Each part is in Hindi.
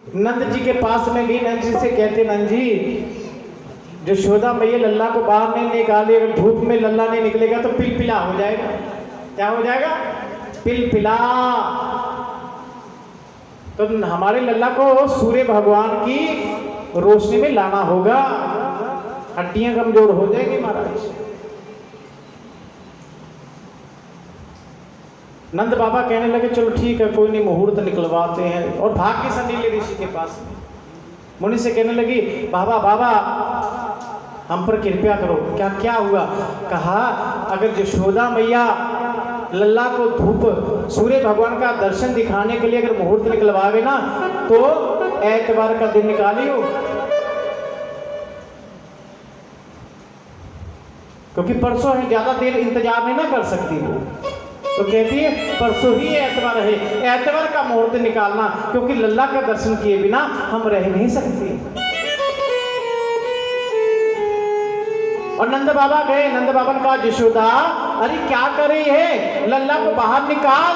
नंद जी के पास में गई, नंद जी से कहते, नंद जी यशोदा मैया लल्ला को बाहर नहीं निकाले, अगर धूप में लल्ला नहीं निकलेगा तो पिलपिला हो जाएगा। क्या हो जाएगा? पिलपिला। तो हमारे लल्ला को सूर्य भगवान की रोशनी में लाना होगा, हड्डियां कमजोर हो जाएंगी महाराज। नंद बाबा कहने लगे चलो ठीक है, कोई नहीं, मुहूर्त निकलवाते हैं। और भाग के सनीले ऋषि के पास मुनि से कहने लगी, बाबा बाबा हम पर कृपया करो। क्या क्या हुआ? कहा अगर यशोदा मैया लल्ला को धूप सूर्य भगवान का दर्शन दिखाने के लिए अगर मुहूर्त निकलवावे ना, तो एतवार का दिन निकालियो, क्योंकि परसों है, ज्यादा देर इंतजार नहीं ना कर सकती वो। तो कहती है परसों ही एतवार है, एतवार का मुहूर्त निकालना, क्योंकि लल्ला का दर्शन किए बिना हम रह नहीं सकते। और नंद बाबा गए। नंद बाबा ने कहा यशोदा अरे क्या कर रही है, लल्ला को बाहर निकाल।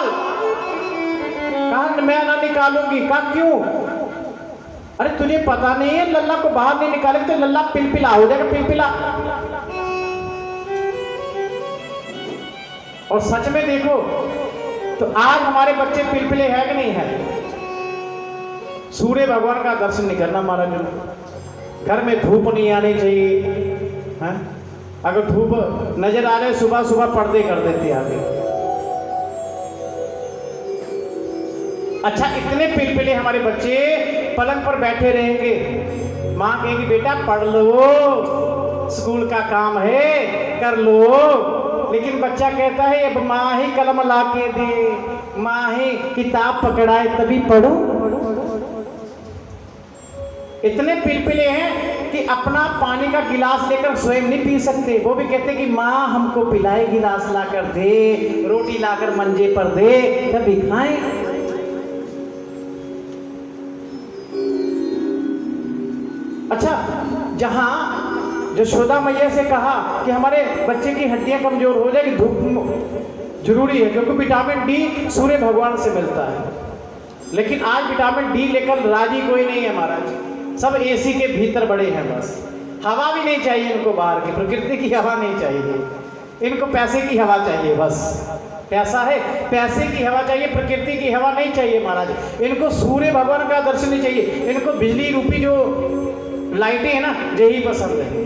कहा मैं ना निकालूंगी। कहा क्यों? अरे तुझे पता नहीं है लल्ला को बाहर नहीं निकाले तो लल्ला पिलपिला हो जाएगा, पिलपिला। और सच में देखो तो आज हमारे बच्चे पिलपिले है कि नहीं है? सूर्य भगवान का दर्शन नहीं करना महाराज। घर में धूप नहीं आनी चाहिए है? अगर धूप नजर आ रहे सुबह सुबह पर्दे कर देते आगे। अच्छा इतने पिलपिले हमारे बच्चे पलंग पर बैठे रहेंगे, माँ कहेगी बेटा पढ़ लो, स्कूल का काम है कर लो। लेकिन बच्चा कहता है अब माँ ही कलम ला के दे, माँ ही किताब पकड़ाए तभी पढ़ो। इतने पिलपिले हैं कि अपना पानी का गिलास लेकर स्वयं नहीं पी सकते। वो भी कहते कि माँ हमको पिलाए, गिलास लाकर दे, रोटी लाकर मंजे पर दे तभी खाएं। अच्छा जहां यशोदा मैया से कहा कि हमारे बच्चे की हड्डियां कमजोर हो जाएगी, धूप जरूरी है क्योंकि विटामिन डी सूर्य भगवान से मिलता है। लेकिन आज विटामिन डी लेकर राजी कोई नहीं है महाराज, सब एसी के भीतर बड़े हैं। बस हवा भी नहीं चाहिए इनको, बाहर की प्रकृति की हवा नहीं चाहिए इनको, पैसे की हवा चाहिए। बस पैसा है, पैसे की हवा चाहिए, प्रकृति की हवा नहीं चाहिए महाराज। इनको सूर्य भगवान का दर्शन नहीं चाहिए, इनको बिजली रूपी जो लाइटें है ना यही पसंद है।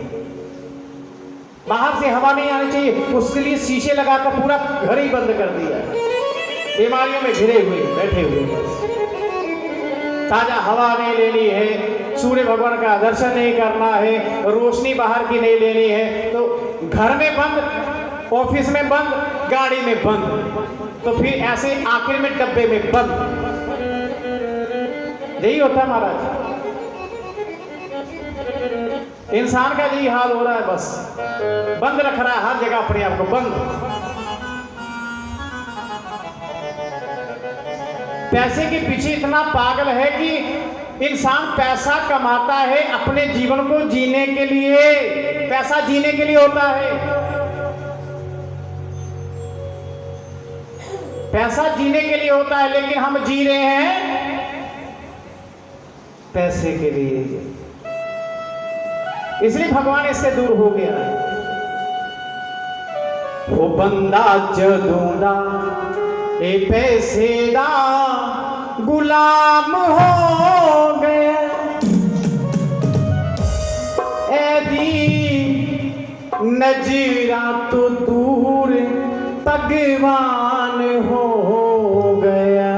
बाहर से हवा नहीं आनी चाहिए, उसके लिए शीशे लगाकर पूरा घर ही बंद कर दिया है, बीमारियों में घिरे हुए बैठे हुए। बस ताजा हवा नहीं लेनी है, सूर्य भगवान का दर्शन नहीं करना है, रोशनी बाहर की नहीं लेनी है, तो घर में बंद, ऑफिस में बंद, गाड़ी में बंद, तो फिर ऐसे आखिर में डब्बे में बंद। यही होता है महाराज, इंसान का यही हाल हो रहा है। बस बंद रख रहा है हर जगह अपने आप को, बंद। पैसे के पीछे इतना पागल है कि इंसान पैसा कमाता है अपने जीवन को जीने के लिए, पैसा जीने के लिए होता है। पैसा जीने के लिए होता है, लेकिन हम जी रहे हैं पैसे के लिए, इसलिए भगवान इससे दूर हो गया है। वो बंदा जदूं ए पैसे दा गुलाम हो गया, ऐदी नजरा तो दूर भगवान हो गया।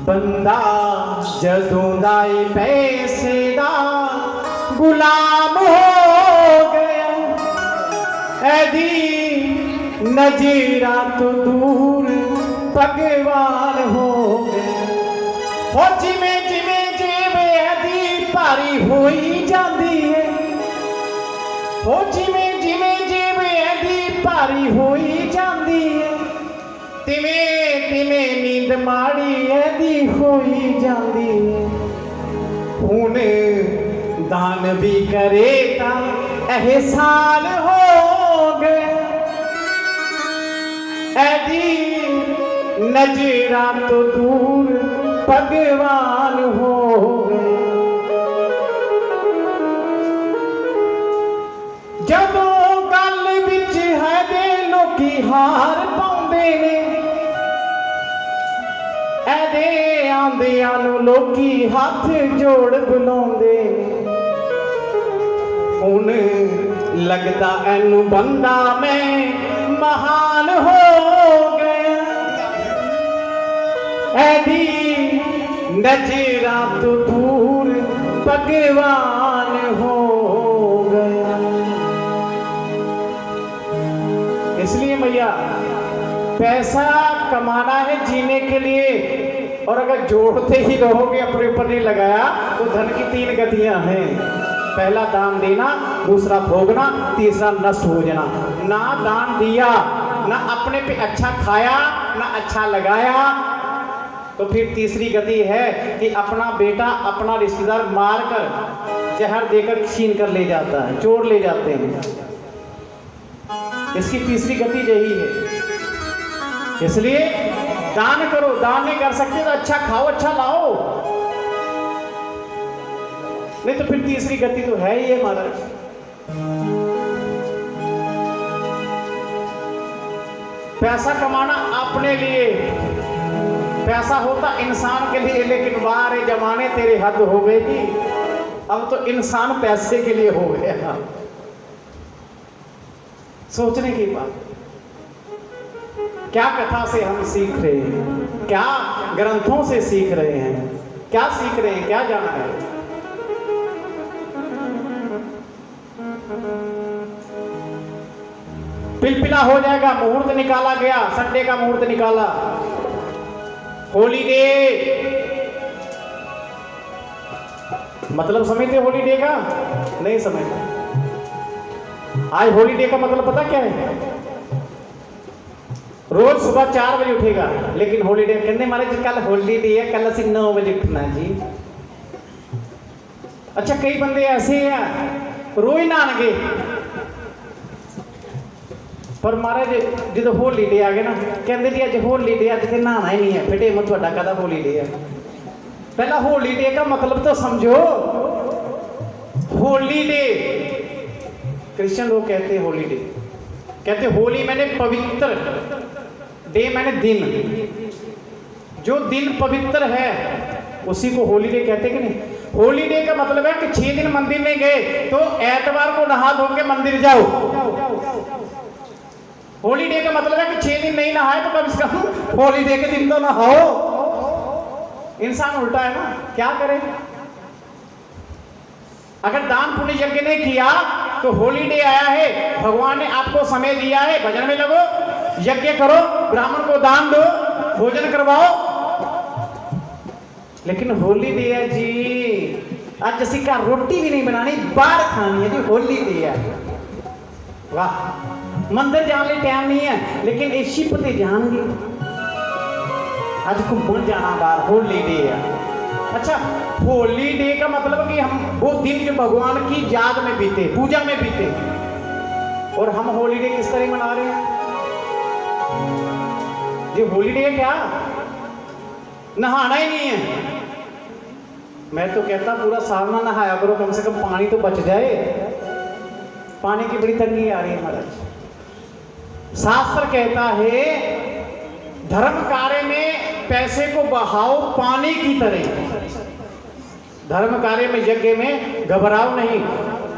बंदा जदों दा पैसे दा गुलाम हो गया, ऐदी नजरा तो दूर भगवान हो गया। हो जिमें जिमें जिवें ऐदी भारी होई जाती है, हो जिमें जिमें जिवें ऐदी भारी होई जाती है, तिवें तिवें नींद माड़ी ऐदी होई जाती है। हुण दान भी करे ता एहसान हो गए, ऐदी नजरा तो दूर भगवान हो गए। जदों गल विच है दे लोकी हार पाउंदे ने, ऐदे आंदियां नूं लोकी हाथ जोड़ बुलाउंदे ने। हुण लगदा ऐनू बंदा मैं महान हो गया, ऐदी नजरा तो दूर भगवान हो गया। इसलिए भैया पैसा कमाना है जीने के लिए, और अगर जोड़ते ही रहोगे अपने ऊपर नहीं लगाया तो धन की 3 गतियां हैं। पहला दान देना, दूसरा भोगना, तीसरा नष्ट हो जाना। ना दान दिया, ना अपने पे अच्छा खाया, ना अच्छा लगाया, तो फिर तीसरी गति है कि अपना बेटा अपना रिश्तेदार मार कर जहर देकर छीन कर ले जाता है, चोर ले जाते हैं। इसकी तीसरी गति यही है। इसलिए दान करो, दान नहीं कर सकते तो अच्छा खाओ, अच्छा लाओ, नहीं तो फिर तीसरी गति तो है ही है महाराज। पैसा कमाना अपने लिए, पैसा होता इंसान के लिए, लेकिन वारे जमाने तेरे हद हो गई थी। अब तो इंसान पैसे के लिए हो गया। सोचने की बात, क्या कथा से हम सीख रहे हैं, क्या ग्रंथों से सीख रहे हैं, क्या सीख रहे हैं, क्या जाना है। पिलपिला हो जाएगा, मुहूर्त निकाला गया, संडे का मुहूर्त निकाला, हॉलीडे, मतलब समझते हॉलीडे का? नहीं समझते। आज हॉलीडे का मतलब पता क्या है? रोज सुबह 4 बजे उठेगा, लेकिन हॉलीडे कहने मारे जी कल हॉलीडे है, कल असि 9 बजे उठना जी। अच्छा कई बंदे ऐसे हैं रोज नहाणगे, पर महाराज जो हॉलीडे आ गए ना कहते जी अज हॉलीडे, अज तो नहाना ही नहीं है। बेटे मैं थोड़ा कहता हॉलीडे है, पहला हॉलीडे का मतलब तो समझो। हॉलीडे क्रिश्चियन लोग कहते हैं हॉलीडे, कहते होली मैंने पवित्र, डे मैंने दिन, जो दिन पवित्र है उसी को हॉलीडे कहते कि नहीं। हॉलीडे का मतलब है कि 6 दिन मंदिर नहीं गए तो एतवार को नहा धो के मंदिर जाओ। हॉलीडे का मतलब है कि 6 दिन नहीं नहाए तो कम से कम हॉलीडे के दिन तो नहाओ। इंसान उल्टा है ना, क्या करे। अगर दान पुण्य यज्ञ नहीं किया तो हॉलीडे आया है, भगवान ने आपको समय दिया है, भजन में लगो, यज्ञ करो, ब्राह्मण को दान दो, भोजन करवाओ। लेकिन हॉलीडे है जी, आज जैसी का रोटी भी नहीं बनानी, बाहर खानी है जी, हॉलीडे है। वाह, मंदिर जाने लिए टाइम नहीं है, लेकिन ये शिप ते जाएंगे, आज घूमन जाना बाहर, हॉलीडे है। अच्छा हॉलीडे का मतलब कि हम वो दिन जो भगवान की याद में बीते, पूजा में बीते, और हम हॉलीडे किस तरह मना रहे हैं। ये हॉलीडे है क्या? नहाना ही नहीं है। मैं तो कहता पूरा साल ना नहाया करो, कम से कम पानी तो बच जाए। पानी की बड़ी तंगी आ रही है महाराज। शास्त्र कहता है धर्म कार्य में पैसे को बहाओ पानी की तरह। धर्म कार्य में यज्ञ में घबराओ नहीं,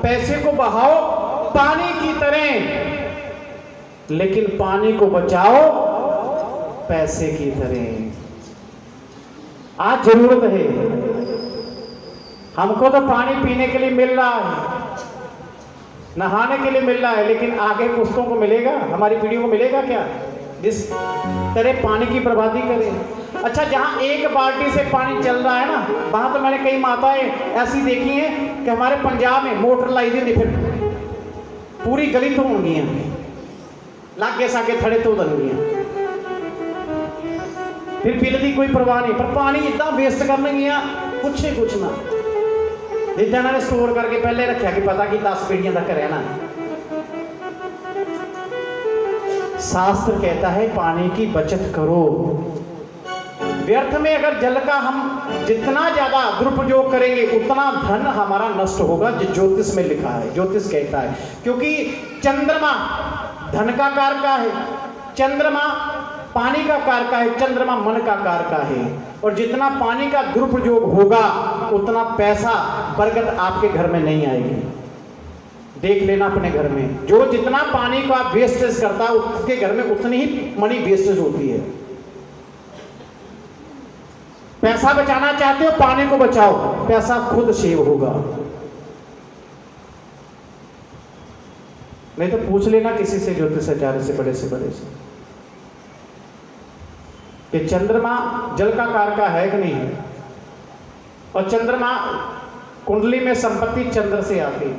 पैसे को बहाओ पानी की तरह, लेकिन पानी को बचाओ पैसे की तरह। आज जरूरत है, हमको तो पानी पीने के लिए मिल रहा है, नहाने के लिए मिल रहा है, लेकिन आगे पुस्तकों को मिलेगा, हमारी पीढ़ियों को मिलेगा क्या जिस तरह पानी की बर्बादी करें। अच्छा जहाँ एक बाल्टी से पानी चल रहा है ना, वहाँ तो मैंने कई माताएं ऐसी देखी हैं कि हमारे पंजाब में मोटर लाई दी, फिर पूरी गली तो होंगी, लागे सागे थड़े तो होंगी, फिर बिल की कोई परवाह नहीं, पर पानी इतना वेस्ट करने गया कुछ ना, जिदा इन्होंने स्टोर करके पहले रखा कि पता कि 10 पीढ़ियां तक रहना। शास्त्र कहता है पानी की बचत करो। व्यर्थ में अगर जल का हम जितना ज्यादा दुरुपयोग करेंगे उतना धन हमारा नष्ट होगा, जो ज्योतिष में लिखा है, ज्योतिष कहता है। क्योंकि चंद्रमा धन का कारक है, चंद्रमा पानी का कारक है, चंद्रमा मन का कारक है। और जितना पानी का दुरुपयोग होगा उतना पैसा बरकत आपके घर में नहीं आएगी। देख लेना अपने घर में, जो जितना पानी को आप वेस्टेज करता है उसके घर में उतनी ही मनी वेस्टेज होती है। पैसा बचाना चाहते हो, पानी को बचाओ, पैसा खुद सेव होगा। नहीं तो पूछ लेना किसी से, ज्योतिषाचार्य से, बड़े से कि चंद्रमा जल का कारक है कि नहीं है। और चंद्रमा कुंडली में संपत्ति चंद्र से आती है,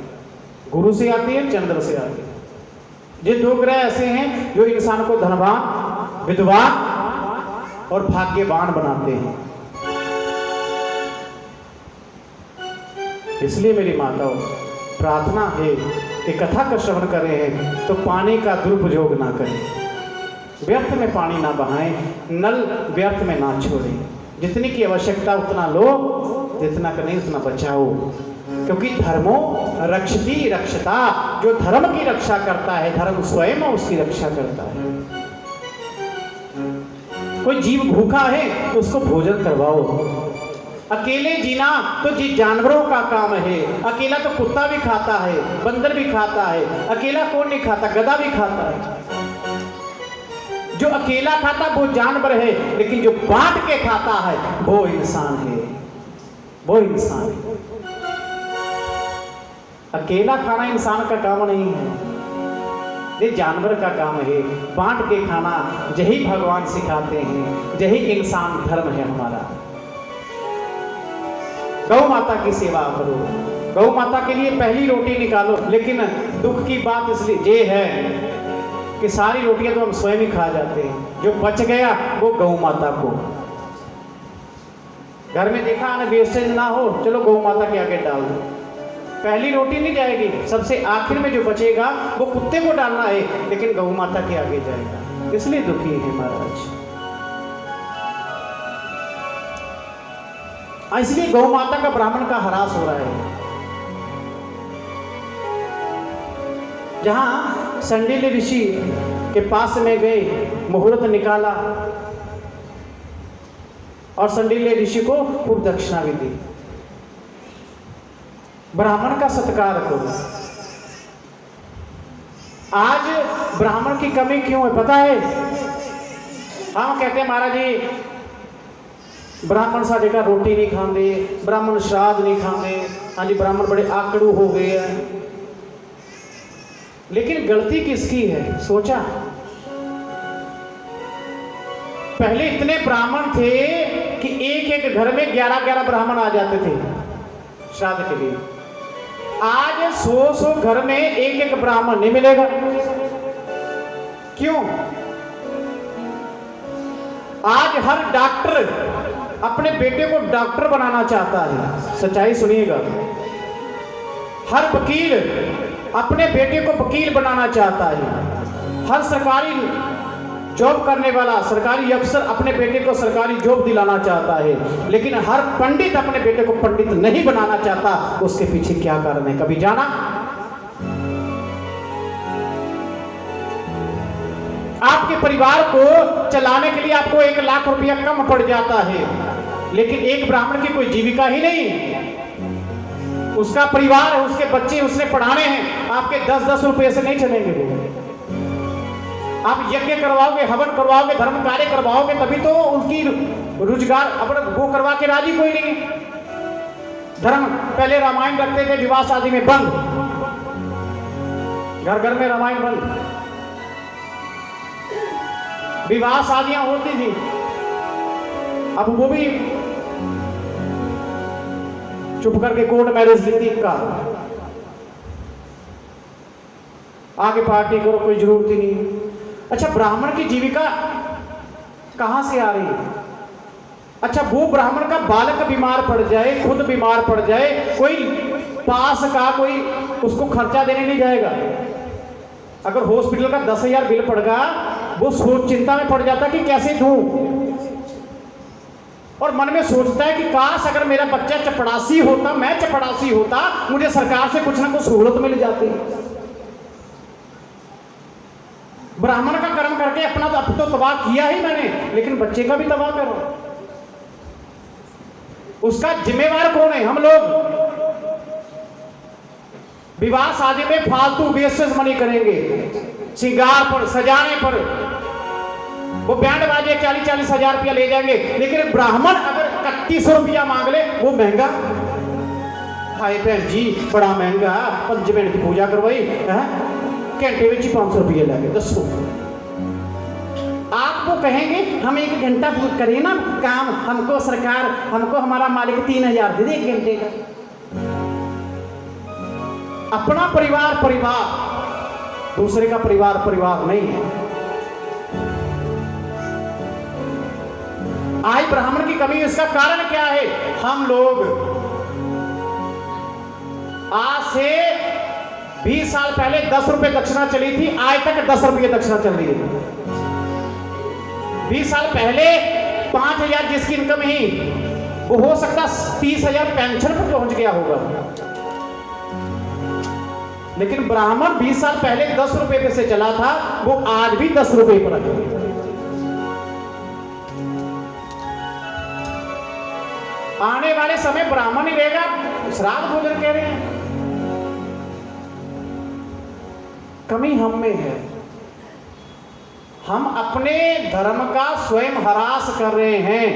गुरु से आती है, चंद्र से आती है। ये दो ग्रह ऐसे हैं जो इंसान को धनवान, विद्वान और भाग्यवान बनाते हैं। इसलिए मेरी माताओं, प्रार्थना है कि कथा का श्रवण कर रहे हैं तो पानी का दुरुपयोग ना करें, व्यर्थ में पानी ना बहाएं, नल व्यर्थ में ना छोड़ें। जितनी की आवश्यकता उतना लो, जितना का नहीं उतना बचाओ। क्योंकि धर्मो रक्षति रक्षता, जो धर्म की रक्षा करता है, धर्म स्वयं उसकी रक्षा करता है। कोई जीव भूखा है उसको भोजन करवाओ। अकेले जीना तो जी जानवरों का काम है। अकेला तो कुत्ता भी खाता है, बंदर भी खाता है, अकेला कौन नहीं खाता, गधा भी खाता है। जो अकेला खाता वो जानवर है, लेकिन जो बांट के खाता है वो इंसान है, वो इंसान है। अकेला खाना इंसान का काम नहीं है, ये जानवर का काम है। बांट के खाना यही भगवान सिखाते हैं, यही इंसान धर्म है हमारा। गौ माता की सेवा करो, गौ माता के लिए पहली रोटी निकालो। लेकिन दुख की बात इसलिए ये है कि सारी रोटियां तो हम स्वयं ही खा जाते हैं, जो बच गया वो गौ माता को। घर में देखा ना, वेस्टेज ना हो, चलो गौ माता के आगे डाल दो। पहली रोटी नहीं जाएगी, सबसे आखिर में जो बचेगा वो कुत्ते को डालना है, लेकिन गौ माता के आगे जाएगा। इसलिए दुखी है महाराज। इसलिए गौ माता का ब्राह्मण का ह्रास हो रहा है। जहां संडील ऋषि के पास में गए, मुहूर्त निकाला और संडील ऋषि को पूर्व दक्षिणा भी दी। ब्राह्मण का सत्कार करो। आज ब्राह्मण की कमी क्यों है पता है? हम कहते हैं महाराज जी ब्राह्मण साढ़े का रोटी नहीं खाते, ब्राह्मण श्राद्ध नहीं खाते, हाँ जी ब्राह्मण बड़े आकड़ू हो गए हैं। लेकिन गलती किसकी है सोचा? पहले इतने ब्राह्मण थे कि एक एक घर में 11-11 ब्राह्मण आ जाते थे श्राद्ध के लिए। आज 100 घर में एक एक ब्राह्मण नहीं मिलेगा। क्यों? आज हर डॉक्टर अपने बेटे को डॉक्टर बनाना चाहता है। सच्चाई सुनिएगा। हर वकील अपने बेटे को वकील बनाना चाहता है। हर सरकारी जॉब करने वाला सरकारी अफसर अपने बेटे को सरकारी जॉब दिलाना चाहता है। लेकिन हर पंडित अपने बेटे को पंडित नहीं बनाना चाहता। उसके पीछे क्या कारण है, कभी जाना? आपके परिवार को चलाने के लिए आपको 1 लाख रुपया कम पड़ जाता है, लेकिन एक ब्राह्मण की कोई जीविका ही नहीं। उसका परिवार है, उसके बच्चे उसने पढ़ाने हैं। आपके 10-10 रुपये से नहीं चलेंगे वो। आप यज्ञ करवाओगे, हवन करवाओगे, धर्म कार्य करवाओगे, तभी तो उनकी रोजगार अपना वो करवा के राजी कोई नहीं। धर्म पहले रामायण रखते थे, विवाह शादी में बंद, घर घर में रामायण बंद, विवाह शादियां होती थी। अब वो भी चुप करके कोर्ट मैरिज लीती का, आगे पार्टी करो, कोई जरूरत ही नहीं। अच्छा, ब्राह्मण की जीविका कहां से आ रही है? अच्छा, वो ब्राह्मण का बालक बीमार पड़ जाए, खुद बीमार पड़ जाए, कोई पास का कोई उसको खर्चा देने नहीं जाएगा। अगर हॉस्पिटल का 10,000 बिल पड़ेगा वो सोच चिंता में पड़ जाता कि कैसे दूं, और मन में सोचता है कि काश अगर मेरा बच्चा चपड़ासी होता, मैं चपड़ासी होता, मुझे सरकार से कुछ ना कुछ सहूलत मिल जाती। ब्राह्मण का कर्म करके अपना तो तबाह किया ही मैंने, लेकिन बच्चे का भी तबाह करो। उसका जिम्मेवार कौन है? हम लोग। विवाह शादी में फालतू वेस्टेज मनी करेंगे, श्रृंगार पर, सजाने पर, वो बैंड बाजे 40-40 हजार रुपया ले जाएंगे, लेकिन ब्राह्मण अगर 3100 रुपया मांग ले, वो महंगा। हाय बहन जी बड़ा महंगा, 5 मिनट की पूजा करवाई है, घंटे में 500 रुपये लगे। दसो आपको कहेंगे हम 1 घंटा करें ना काम, हमको सरकार, हमको हमारा मालिक 3000 दे दे 1 घंटे का। अपना परिवार परिवार, दूसरे का परिवार परिवार नहीं है। आज ब्राह्मण की कमी, इसका कारण क्या है? हम लोग आज से 20 साल पहले 10 रुपए दक्षिणा चली थी, आज तक 10 रुपये दक्षिणा चल रही है। 20 साल पहले 5000 जिसकी इनकम ही, वो हो सकता 30,000 पेंशन पर पहुंच गया होगा, लेकिन ब्राह्मण 20 साल पहले 10 रुपए पे से चला था, वो आज भी 10 रुपए पर है। आने वाले समय ब्राह्मण ही रहेगा, श्राद्ध भोजन कह रहे हैं। कमी हम में है, हम अपने धर्म का स्वयं ह्रास कर रहे हैं।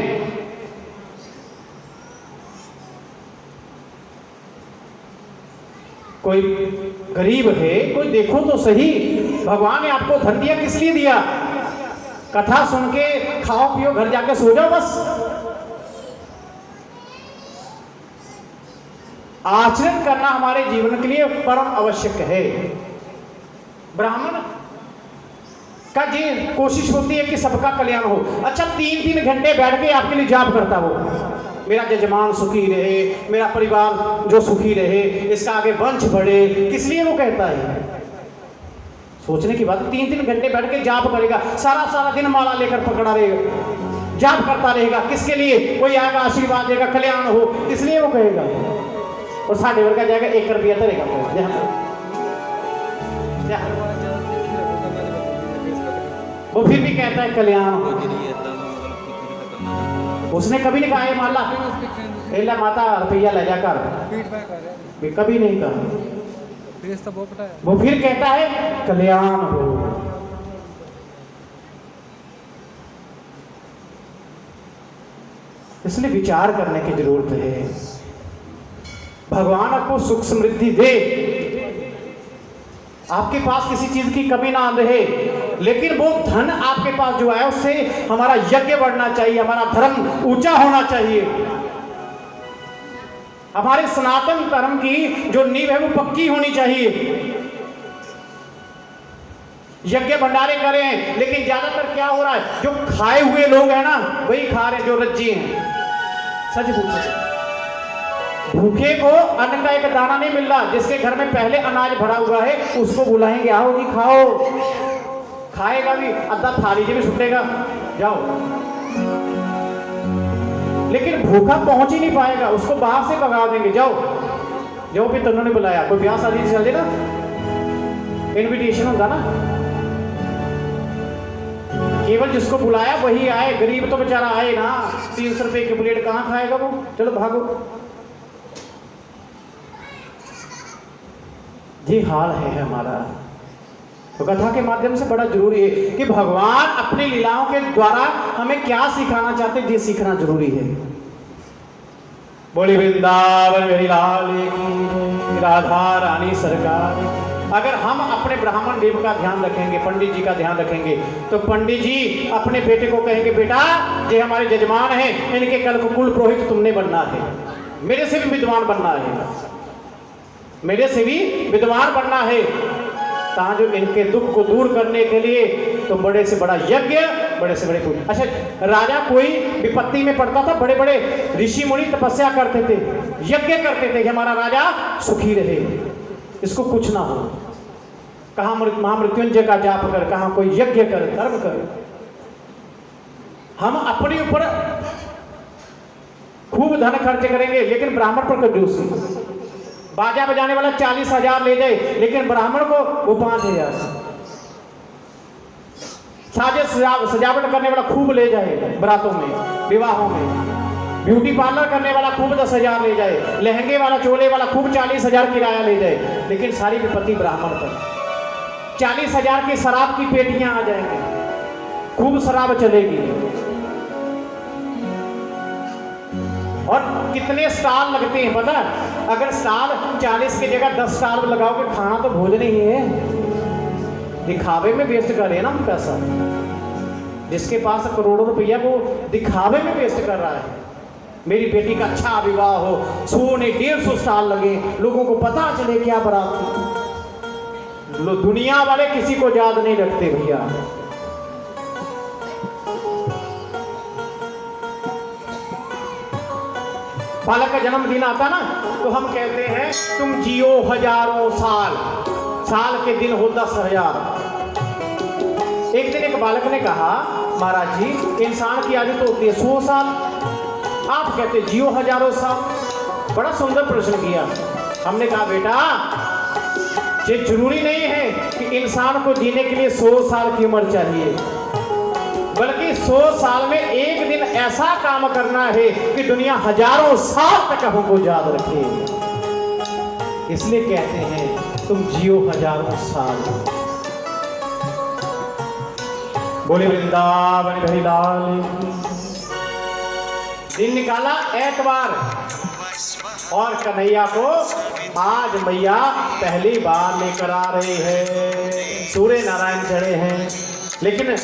कोई गरीब है, कोई देखो तो सही, भगवान ने आपको धन दिया, किस लिए दिया? कथा सुन के खाओ पियो, घर जाके सो जाओ बस। आचरण करना हमारे जीवन के लिए परम आवश्यक है। ब्राह्मण का जी कोशिश होती है कि सबका कल्याण हो। अच्छा 3-3 घंटे बैठ के आपके लिए जाप करता हो, मेरा यजमान सुखी रहे, मेरा परिवार जो सुखी रहे, इसका आगे वंश बढ़े, किस लिए वो कहता है? सोचने की बात। 3-3 घंटे बैठ के जाप करेगा, सारा दिन माला लेकर पकड़ा रहेगा, जाप करता रहेगा, किसके लिए? कोई आएगा आशीर्वाद देगा, कल्याण हो, इसलिए वो कहेगा। और साढ़े वर्ग का जाएगा 1 रुपया तरेगा, वो फिर भी कहता है कल्याण। उसने कभी नहीं कहा है माला एला माता रुपया ले जाकर, कभी नहीं कहा। वो फिर कहता है कल्याण हो। इसलिए विचार करने की जरूरत है। भगवान आपको सुख समृद्धि दे, आपके पास किसी चीज की कमी ना रहे, लेकिन वो धन आपके पास जो है उससे हमारा यज्ञ बढ़ना चाहिए, हमारा धर्म ऊंचा होना चाहिए, हमारे सनातन धर्म की जो नींव है वो पक्की होनी चाहिए। यज्ञ भंडारे करें, लेकिन ज्यादातर क्या हो रहा है, जो खाए हुए लोग हैं ना वही खा रहे, जो रज्जी हैं। सच पूछो, भूखे को अन्न का एक दाना नहीं मिल रहा। जिसके घर में पहले अनाज भरा हुआ है उसको बुलाएंगे, आओ जी खाओ, खाएगा भी, अद्धा थाली से भी छुटेगा, जाओ। लेकिन भूखा पहुंच ही नहीं पाएगा, उसको बाहर से भगा देंगे, जाओ जाओ। भी तुमने बुलाया, कोई ब्याह शादी चल ना, इनविटेशन होगा ना, केवल जिसको बुलाया वही आए, गरीब तो बेचारा आए ना, 300 रुपए की प्लेट कहाँ खाएगा वो, चलो भागो। ये हाल है हमारा। तो कथा के माध्यम से बड़ा जरूरी है कि भगवान अपनी लीलाओं के द्वारा हमें क्या सिखाना चाहते हैं, ये सीखना जरूरी है। बोली वृंदावन मेरी लाल की, राधा रानी सरकार। अगर हम अपने ब्राह्मण देव का ध्यान रखेंगे, पंडित जी का ध्यान रखेंगे, तो पंडित जी अपने बेटे को कहेंगे, बेटा ये हमारे जजमान हैं, इनके कल को कुल पुरोहित तुमने बनना है, मेरे से भी विद्वान बनना है, मेरे से भी विद्वान बनना है, ताकि जो इनके दुख को दूर करने के लिए तो बड़े से बड़ा यज्ञ, बड़े से बड़े पूजा। अच्छा राजा कोई विपत्ति में पड़ता था, बड़े बड़े ऋषि मुनि तपस्या करते थे, यज्ञ करते थे कि हमारा राजा सुखी रहे, इसको कुछ ना हो। कहाँ महामृत्युंजय का जाप कर, कहाँ कोई यज्ञ कर, कर्म कर। हम अपने ऊपर खूब धन खर्च करेंगे लेकिन ब्राह्मण पर कंजूस नहीं। बाजा बजाने वाला 40,000 ले जाए लेकिन ब्राह्मण को वो 5,000। साजे सजावट करने वाला खूब ले जाए बरातों में, विवाहों में। ब्यूटी पार्लर करने वाला खूब 10,000 ले जाए, लहंगे वाला चोले वाला खूब 40,000 किराया ले जाए, लेकिन सारी विपत्ति ब्राह्मण पर। 40,000 की शराब की पेटियां आ जाएंगी, खूब शराब चलेगी, और कितने स्टॉल लगते हैं पता? अगर स्टॉल 40 की जगह 10 स्टॉल लगाओगे, खाना तो भोजन ही है। दिखावे में वेस्ट कर रहे हैं ना हम पैसा। जिसके पास करोड़ों रुपया वो दिखावे में वेस्ट कर रहा है। मेरी बेटी का अच्छा विवाह हो, 100 नहीं 150 स्टॉल लगे, लोगों को पता चले क्या बारात थी। दुनिया वाले किसी को याद नहीं रखते भैया। बालक का जन्मदिन आता ना तो हम कहते हैं तुम जियो हजारों साल, साल के दिन हो 10,000। एक दिन एक बालक ने कहा, महाराज जी इंसान की आयु तो होती है 100 साल, आप कहते जियो हजारों साल। बड़ा सुंदर प्रश्न किया। हमने कहा बेटा ये जरूरी नहीं है कि इंसान को जीने के लिए 100 साल की उम्र चाहिए, बल्कि 100 साल में एक दिन ऐसा काम करना है कि दुनिया हजारों साल तक हमको याद रखे। इसलिए कहते हैं तुम जियो हजारों साल। बोले वृंदावन बिहारी लाल। दिन निकाला एतवार और कन्हैया को आज मैया पहली बार लेकर आ रहे हैं। सूर्य नारायण चढ़े हैं, लेकिन